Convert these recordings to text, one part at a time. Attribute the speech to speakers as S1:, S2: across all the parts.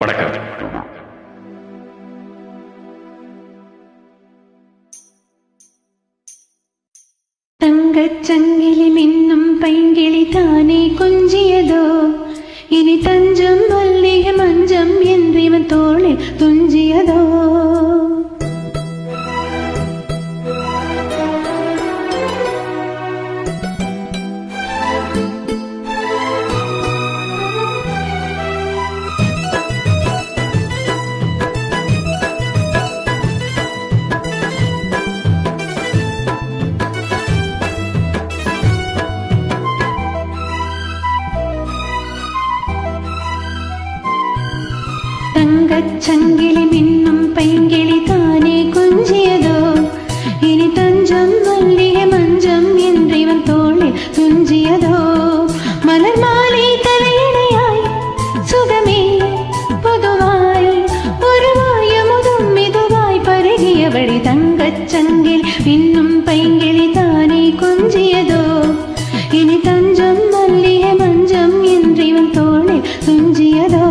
S1: வணக்கம்.
S2: தங்கச் சங்கிலி மின்னும் பைங்கிளி தானே கொஞ்சியதோ, இனி தஞ்சம் மல்லிகை மஞ்சம் என்று இவன் தோளில் துஞ்சியதோ. தங்கச் சங்கிலி மின்னும் பைங்கிளி தானே கொஞ்சியதோ, இனி தஞ்சம் மல்லிகை மஞ்சம் என்று இவன் தோளில் துஞ்சியதோ. மலர் மாலை தலையணையாய் சுகமே பொதுவாய் ஒருவாய் அமுதும் மெதுவாய் பருகியபடி தங்கச் சங்கிலி மின்னும் பைங்கிளி தானே கொஞ்சியதோ, இனி தஞ்சம் மல்லிகை மஞ்சம் என்று இவன் தோளில் துஞ்சியதோ.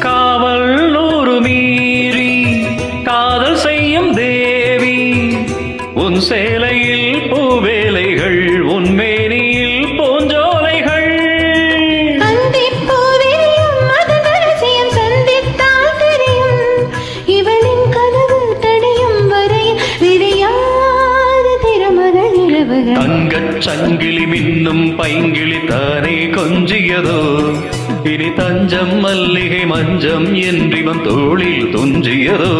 S1: காவல் நூறு மீறி காதல் செய்யும் தேவி, உன் சேலையில் பூவேலைகள், உன் மேனியில் பூஞ்சோலைகள். தங்கச் சங்கிலி மின்னும் பைங்கிளி தானே கொஞ்சியதோ, இனி தஞ்சம் மல்லிகை மஞ்சம் என்றிவன் தோளில் துஞ்சியதோ.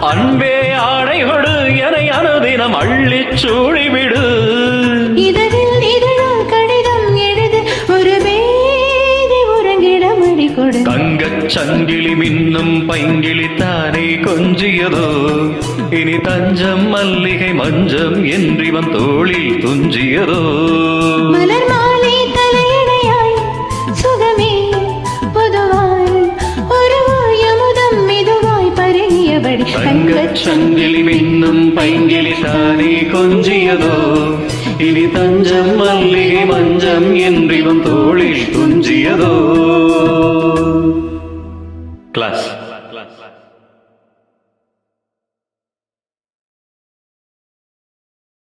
S1: அன்பே ஆடை கொடு என அனுதினம் அள்ளிச் சூழிவிடு.
S2: இதழில் இதழால் கடிதம் எழுது ஒரு பேதி உறங்கிடம் அடி கொடு.
S1: தங்கச் சங்கிலி மின்னும் பைங்கிளி தானே கொஞ்சியதோ, இனி தஞ்சம் மல்லிகை மஞ்சம் என்றிவன் தோளில் துஞ்சியதோ.
S2: மலர் மாலை தலையணையாய் சுகமே பொதுவாய் ஒருவாய் அமுதம் மெதுவாய் பருகியபடி
S1: தங்கச் சங்கிலி மின்னும் பைங்கிளி தானே கொஞ்சியதோ, இனி தஞ்சம் மல்லிகை மஞ்சம் என்றிவன் தோளில் துஞ்சியதோ. கிளாஸ்.